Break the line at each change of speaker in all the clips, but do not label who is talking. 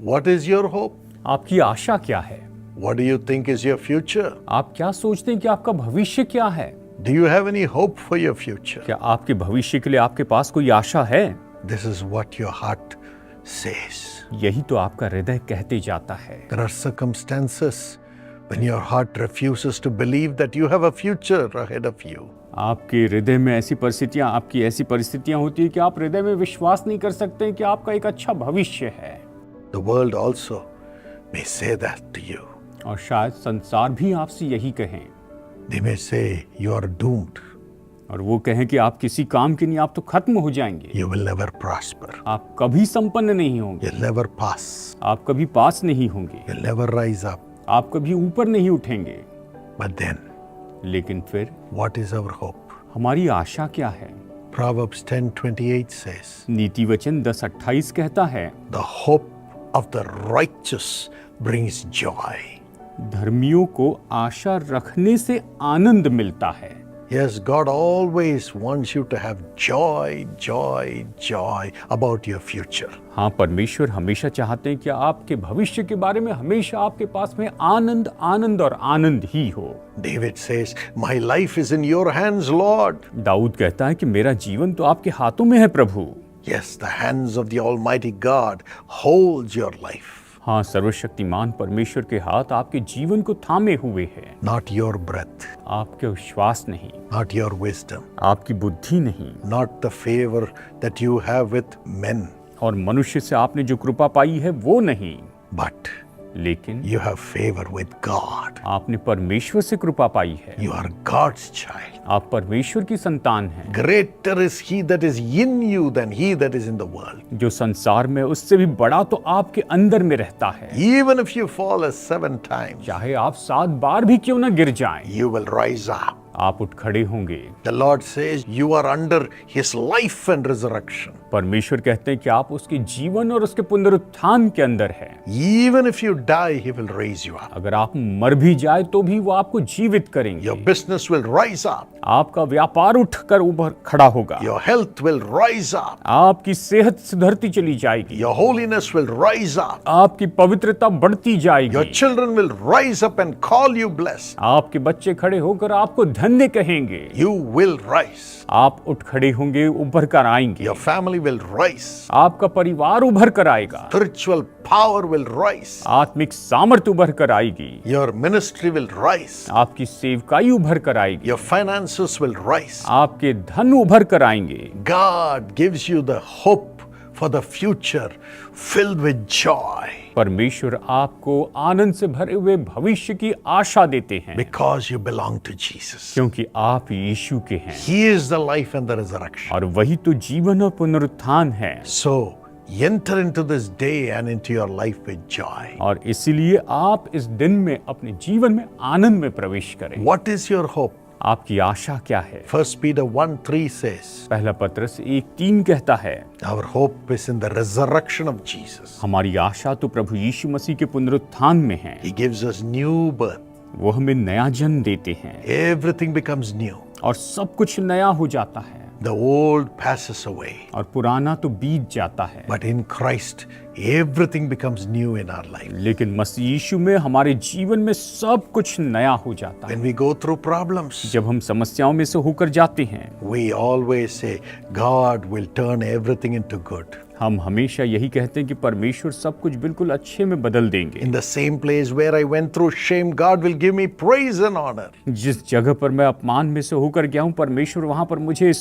What is your hope?
आपकी आशा क्या है?
What do you think is your future?
आप क्या सोचते हैं कि आपका भविष्य क्या है?
Do you have any hope for your future?
क्या आपके भविष्य के लिए आपके पास कोई आशा है?
This is what your heart says.
यही तो आपका हृदय कहते जाता है।
There are circumstances when your heart refuses to believe that you have a future ahead of you.
आपके हृदय में आपकी ऐसी परिस्थितियां होती है कि आप हृदय में विश्वास नहीं कर सकते हैं कि आपका एक अच्छा भविष्य है।
The world also may say that to you.
और शायद संसार भी आपसे यही कहें।
They may say you are doomed.
और वो कहें कि आप किसी काम के नहीं, आप तो खत्म हो जाएंगे।
You will never prosper.
आप कभी संपन्न नहीं होंगे।
You'll never pass.
आप कभी पास नहीं होंगे।
You'll never rise up.
आप कभी ऊपर नहीं उठेंगे।
But then,
लेकिन फिर
what is our hope?
हमारी आशा क्या है?
Proverbs 10:28 says,
नीति वचन 10:28 कहता है,
the hope of the righteous brings joy.
धर्मियों को आशा रखने से आनंद मिलता है।
Yes, God always wants you to have joy, joy, joy about your future.
हाँ, परमेश्वर हमेशा चाहते हैं कि आपके भविष्य के बारे में हमेशा आपके पास में आनंद, आनंद और आनंद ही हो।
David says, my life is in your hands, Lord.
Dawood कहता है कि मेरा जीवन तो आपके हाथों में है प्रभु।
Yes, the hands of the Almighty God holds your life.
हाँ, सर्वशक्तिमान परमेश्वर के हाथ आपके जीवन को थामे हुए हैं।
Not your breath,
आपके श्वास नहीं,
not your wisdom,
आपकी बुद्धि नहीं,
not the favor that you have with men,
और मनुष्य से आपने जो कृपा पाई है वो नहीं,
but
लेकिन
you have favor with God.
आपने परमेश्वर से कृपा पाई है।
You are God's child.
आप परमेश्वर की संतान हैं।
Greater is he that is in you than he that is in the world.
जो संसार में उससे भी बड़ा तो आपके अंदर में रहता है।
Even if you fall 7 times,
चाहे आप 7 बार भी क्यों न गिर जाएं,
you will rise up.
आप उठ खड़े होंगे।
The Lord says you are under his life and resurrection.
परमेश्वर कहते हैं कि आप उसके जीवन और उसके पुनरुत्थान के अंदर हैं।
Even if you die, he will raise you up.
अगर आप मर भी जाए तो भी वो आपको जीवित करेंगे।
Your business will rise up.
आपका व्यापार उठकर ऊपर खड़ा होगा।
Your health will rise up.
आपकी सेहत सुधरती चली जाएगी।
Your holiness will rise up.
आपकी पवित्रता बढ़ती जाएगी।
Your children will rise up and call you blessed.
आपके बच्चे खड़े होकर आपको धन्य कहेंगे।
You will rise.
आप उठ खड़े होंगे, उभर कर आएंगे।
Your family will rise.
आपका परिवार उभर कर आएगा।
Spiritual power will rise.
आत्मिक सामर्थ्य उभर कर आएगी।
Your ministry will rise.
आपकी सेवकाई उभर कर आएगी।
Your finances will rise.
आपके धन उभर कर आएंगे।
God gives you the hope for the future filled with joy.
परमेश्वर आपको आनंद से भरे हुए भविष्य की आशा देते हैं,
Because you belong to Jesus.
क्योंकि आप यीशु के हैं
He is the life and the resurrection.
और वही तो जीवन और पुनरुत्थान है।
So, enter into this day and into your life with joy.
और इसीलिए आप इस दिन में अपने जीवन में आनंद में प्रवेश करें।
What is your hope?
आपकी आशा क्या है?
1 Peter 1:3 says,
पहला पत्रस 1:3 कहता है,
our hope is in the resurrection of Jesus.
हमारी आशा तो प्रभु यीशु मसीह के पुनरुत्थान में है।
He gives us new birth.
वो हमें नया जन्म देते हैं
Everything becomes new.
और सब कुछ नया हो जाता है।
The old passes away.
और पुराना तो बीत जाता है।
But in Christ, everything becomes new in our life.
लेकिन मसीह यीशु में हमारे जीवन में सब कुछ नया हो जाता है।
When we go through problems,
जब हम समस्याओं में से होकर जाते हैं,
we always say, God will turn everything into good.
हम हमेशा यही कहते हैं कि परमेश्वर सब कुछ बिल्कुल अच्छे में बदल देंगे।
In the same place where I went through shame, God will give me praise and honor.
जिस जगह पर मैं अपमान में से होकर गया हूँ, परमेश्वर वहां पर मुझे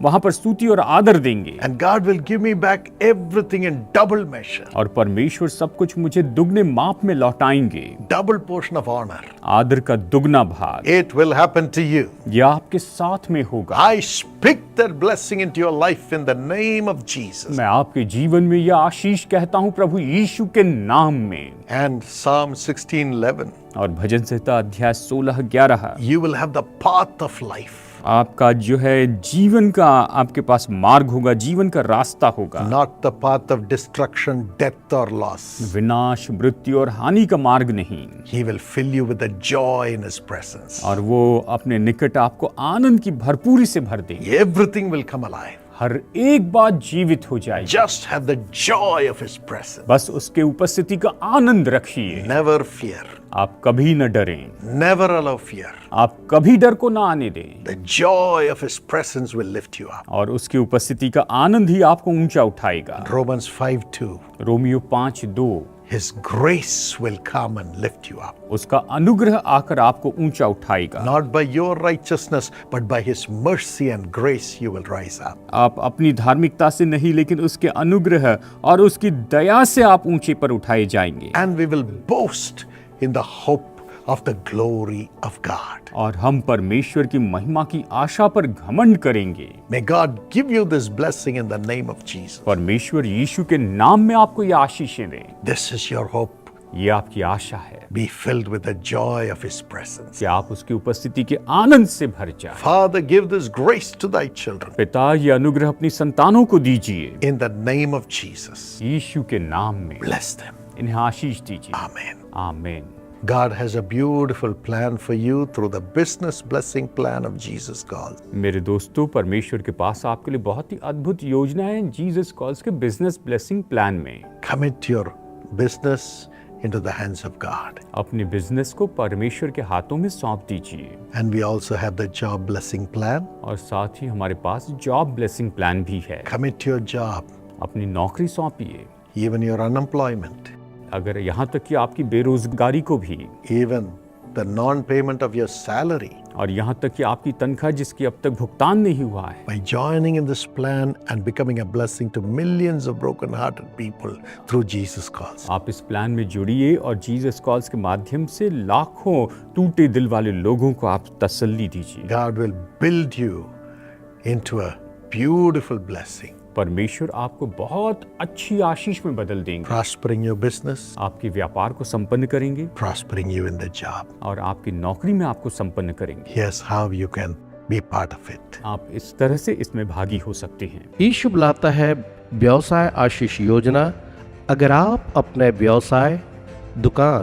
वहां पर स्तुति और आदर देंगे।
And God will give me back everything in double measure.
और परमेश्वर सब कुछ मुझे दुगने माप में लौटाएंगे।
Double portion of honor.
आदर का दुगना भाग
It will happen to you.
यह आपके साथ में होगा।
I speak that blessing into your life in the name of Jesus.
मैं आपके जीवन में यह आशीष कहता हूँ प्रभु यीशु के नाम में।
And Psalm 16:11.
और भजन संहिता अध्याय 16:11,
You will have the path of life.
आपका जो है जीवन का आपके पास मार्ग होगा, जीवन का रास्ता होगा।
Not the path of destruction, death or loss.
विनाश, मृत्यु और हानि का मार्ग नहीं।
He will fill you with the joy in his presence.
और वो अपने निकट आपको आनंद की भरपूरी से भर देंगे।
Everything will come alive.
हर एक बात जीवित हो जाएगी।
Just have the joy of His presence.
बस उसके उपस्थिति का आनंद रखिए।
Never fear.
आप कभी न डरें,
Never allow fear.
आप कभी डर को ना आने दें,
The joy of His presence will lift you up.
और उसकी उपस्थिति का आनंद ही आपको ऊंचा उठाएगा।
Romans 5:2.
Romeo 5:2,
His grace will come and lift you up.
उसका अनुग्रह आकर आपको ऊंचा उठाएगा।
Not by your righteousness, but by His mercy and grace you will rise up.
आप अपनी धार्मिकता से नहीं, लेकिन उसके अनुग्रह और उसकी दया से आप ऊंचे पर उठाए जाएंगे।
And we will boast in the hope of the glory of God.
और हम परमेश्वर की महिमा की आशा पर घमंड करेंगे।
May God give you this blessing in the name of Jesus.
परमेश्वर यीशु के नाम में आपको ये आशीषें दें।
This is your hope.
ये आपकी आशा है
Be filled with the joy of His presence.
कि आप उसकी उपस्थिति के आनंद से भर जाए।
Father, give this grace to thy children.
पिता, ये अनुग्रह अपनी संतानों को दीजिए।
In the name of Jesus.
यीशु के नाम में
Bless them.
इन्हें आशीष दीजिए।
Amen.
आमीन।
God has a beautiful plan for you through the business blessing plan of Jesus Calls.
मेरे दोस्तों, परमेश्वर के पास आपके लिए बहुत ही अद्भुत योजना है जीसस कॉल्स के बिजनेस ब्लेसिंग प्लान में।
Commit your business into the hands of God.
अपने बिजनेस को परमेश्वर के हाथों में सौंप दीजिए।
And we also have the job blessing plan.
और साथ ही हमारे पास जॉब ब्लेसिंग प्लान भी है।
Commit your job,
अपनी नौकरी सौंपिए,
even your unemployment,
अगर यहाँ तक कि आपकी बेरोजगारी को भी,
even the non-payment of your salary.
और यहाँ तक कि आपकी तनख्वाह जिसकी अब तक भुगतान नहीं हुआ है।
By joining in this plan and becoming a blessing to millions of broken-hearted people through Jesus Calls.
आप इस प्लान में जुड़िए और जीसस कॉल्स के माध्यम से लाखों टूटे दिल वाले लोगों को आप तसल्ली दीजिए।
God will build you into a beautiful blessing.
परमेश्वर आपको बहुत अच्छी आशीष में बदल देंगे।
Prospering your business,
आपके व्यापार को संपन्न करेंगे
prospering you in the job.
और आपकी नौकरी में आपको संपन्न करेंगे।
Here's how you can be part of it.
आप इस तरह से इसमें भागी हो सकते हैं।
ईशु बुलाता है व्यवसाय आशीष योजना। अगर आप अपने व्यवसाय, दुकान,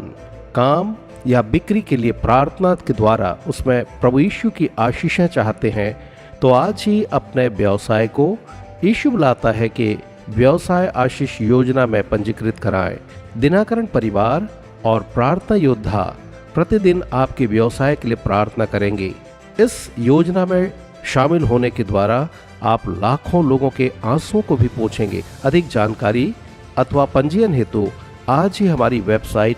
काम या बिक्री के लिए प्रार्थना के द्वारा उसमें प्रभु यीशु की आशीषें चाहते हैं, तो आज ही अपने व्यवसाय को यीशु बुलाता है कि व्यवसाय आशीष योजना में पंजीकृत कराएं। दिनाकरण परिवार और प्रार्थना योद्धा प्रतिदिन आपके व्यवसाय के लिए प्रार्थना करेंगे। इस योजना में शामिल होने के द्वारा आप लाखों लोगों के आंसुओं को भी पोंछेंगे। अधिक जानकारी अथवा पंजीयन हेतु आज ही हमारी वेबसाइट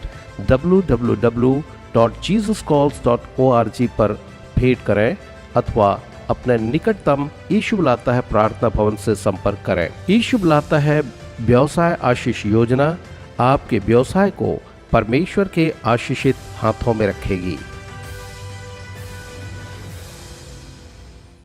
www.jesuscalls.org पर भेंट करें अथवा अपने निकटतम यीशु बुलाता है प्रार्थना भवन से संपर्क करें। यीशु बुलाता है व्यवसाय आशीष योजना आपके व्यवसाय को परमेश्वर के आशीषित हाथों में रखेगी।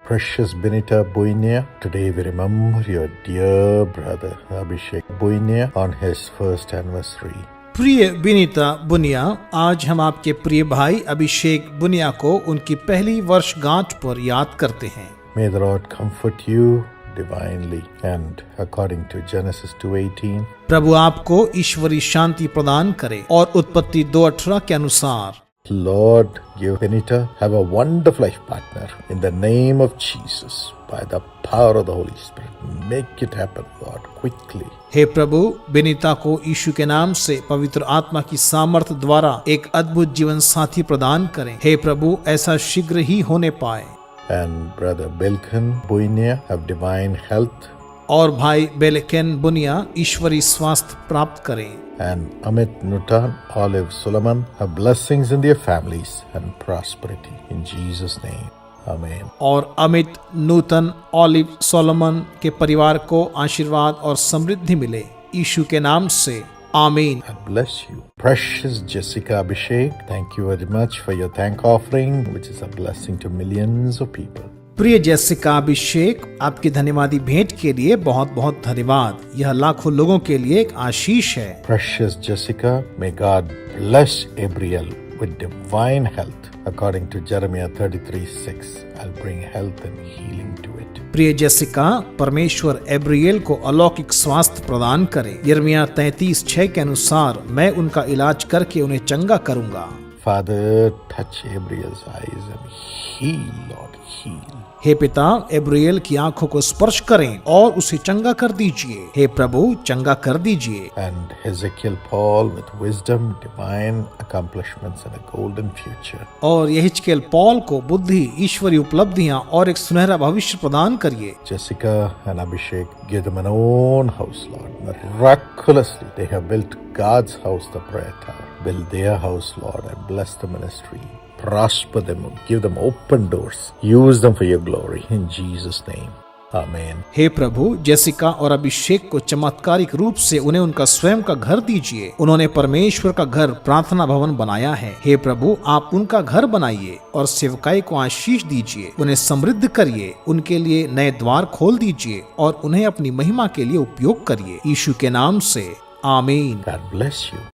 Precious Benita Buinia, today we remember your dear brother Abhishek Buinia on his first anniversary.
प्रिय बिनीता बुनिया, आज हम आपके प्रिय भाई अभिषेक बुनिया को उनकी पहली वर्षगांठ पर याद करते हैं।
May the Lord comfort you divinely and according to Genesis 2:18.
प्रभु आपको ईश्वरी शांति प्रदान करे और उत्पत्ति 2:18 के अनुसार
Lord, give Benita have a wonderful life partner in the name of Jesus by the power of the Holy Spirit. Make it happen, Lord, quickly.
हे प्रभु, बिनीता को यीशु के नाम से पवित्र आत्मा की सामर्थ द्वारा एक अद्भुत जीवन साथी प्रदान करें। हे प्रभु, ऐसा शीघ्र ही होने पाए।
And brother Belkan Buinia have divine health.
और भाई बेलकेन बुनिया ईश्वरी स्वास्थ्य प्राप्त करें।
And Amit Nutan, Olive Solomon have blessings in their families and prosperity. In Jesus' name, Amen.
और अमित, नूतन, ऑलिव, सोलोमन के परिवार को आशीर्वाद और समृद्धि मिले यीशु के नाम से, आमीन।
God bless you. Precious Jessica Abhishek, thank you very much for your thank offering, which is a blessing to millions of people.
प्रिय जेसिका अभिषेक, आपकी धन्यवादी भेंट के लिए बहुत बहुत धन्यवाद। यह लाखों लोगों के लिए एक आशीष है।
Precious Jessica, may God bless Gabriel with divine health. According to Jeremiah 33:6, I'll bring health and healing to it.
प्रिय जेसिका, परमेश्वर एब्रियल को अलौकिक स्वास्थ्य प्रदान करे। यिर्मयाह 33:6 के अनुसार मैं उनका इलाज करके उन्हें चंगा करूंगा।
Father, touch Gabriel's eyes and heal, Lord, heal.
हे पिता, एब्रियल की आंखों को स्पर्श करें और उसे चंगा कर दीजिए। हे प्रभु, चंगा कर दीजिए।
And Hezekiel Paul with wisdom, divine accomplishments and a golden future.
और यहेजकेल पौल को बुद्धि, ईश्वरीय उपलब्धियां और एक सुनहरा भविष्य प्रदान करिए।
Jessica and Abhishek, give them an own house, Lord. Miraculously, they have built God's house, the prayer tower. Build their house, Lord, and bless the ministry. Prosper them, give them open doors. Use them for your glory. In Jesus' name. Amen.
हे प्रभु, Jessica और अभिषेक को चमत्कारिक रूप से उन्हें उनका स्वयं का घर दीजिए। उन्होंने परमेश्वर का घर, प्रार्थना भवन बनाया है। हे प्रभु, आप उनका घर बनाइए और सेवकाई को आशीष दीजिए। उन्हें समृद्ध करिए, उनके लिए नए द्वार खोल दीजिए और उन्हें अपनी महिमा के लिए उपयोग करिए। यीशु के नाम से आमीन।
God bless you.